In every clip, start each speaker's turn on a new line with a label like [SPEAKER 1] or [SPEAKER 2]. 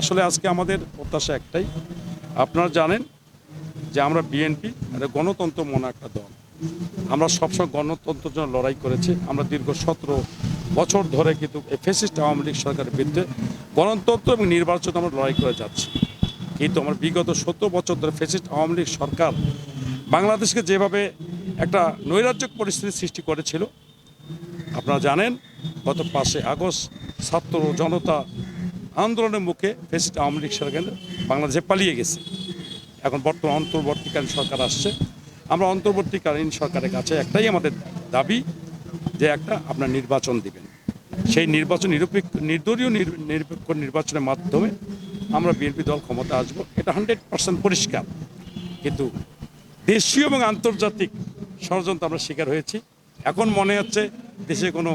[SPEAKER 1] আসলে আজকে আমাদের প্রত্যাশা একটাই, আপনারা জানেন যে আমরা বিএনপি একটা গণতন্ত্র মনে একটা দল। আমরা সবসময় গণতন্ত্রের জন্য লড়াই করেছি। আমরা দীর্ঘ 17 বছর ধরে কিন্তু এই ফ্যাসিস্ট আওয়ামী লীগ সরকারের বিরুদ্ধে গণতন্ত্র এবং নির্বাচন আমরা লড়াই করে যাচ্ছি। কিন্তু আমরা বিগত 17 বছর ধরে ফ্যাসিস্ট আওয়ামী লীগ সরকার বাংলাদেশকে যেভাবে একটা নৈরাজ্যক পরিস্থিতি সৃষ্টি করেছিল, আপনারা জানেন গত 5 আগস্ট ছাত্র জনতা আন্দোলনের মুখে ফ্যাসিস্ট আওয়ামী লীগ সরকার বাংলাদেশে পালিয়ে গেছে। এখন বর্তমান অন্তর্বর্তীকালীন সরকার আসছে। আমরা অন্তর্বর্তীকালীন সরকারের কাছে একটাই আমাদের দাবি যে একটা আপনার নির্বাচন দিবেন। সেই নির্বাচন নির্দলীয় নিরপেক্ষ নির্বাচনের মাধ্যমে আমরা বিএনপি দল ক্ষমতা আসবো, এটা 100% পরিষ্কার। কিন্তু দেশীয় এবং আন্তর্জাতিক ষড়যন্ত্র আমরা শিকার হয়েছি। এখন মনে হচ্ছে দেশে কোনো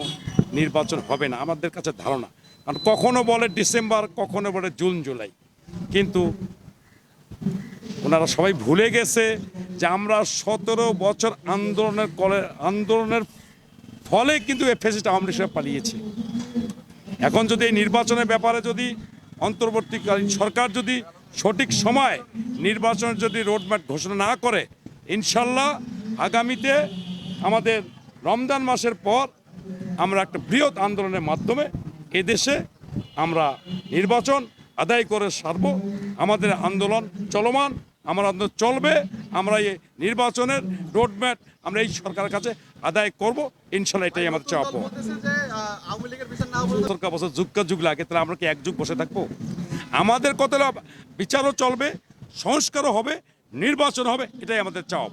[SPEAKER 1] নির্বাচন হবে না, আমাদের কাছে ধারণা। কারণ কখনো বলে ডিসেম্বর, কখনো বলে জুন জুলাই, কিন্তু ওনারা সবাই ভুলে গেছে যে আমরা 17 বছর আন্দোলনের ফলে কিন্তু ফ্যাসিস্ট আওয়ামী লীগ পালিয়েছে। এখন যদি এই নির্বাচনের ব্যাপারে যদি অন্তর্বর্তীকালীন সরকার যদি সঠিক সময় নির্বাচনের যদি রোডম্যাপ ঘোষণা না করে, ইনশাল্লাহ আগামীতে আমাদের রমজান মাসের পর আমরা একটা বৃহৎ আন্দোলনের মাধ্যমে এদেশে আমরা নির্বাচন আদায় করে সারব। আমাদের আন্দোলন চলমান, আমার আন্দোলন চলবে। আমরা এই নির্বাচনের রোডম্যাপ আমরা এই সরকারের কাছে আদায় করব, ইনশাল্লাহ এটাই আমাদের চাপ। সরকার বছর যুগ লাগে, তাহলে আমরা কি এক যুগ বসে থাকবো? আমাদের কতটা বিচারও চলবে, সংস্কারও হবে, নির্বাচন হবে, এটাই আমাদের চাপ।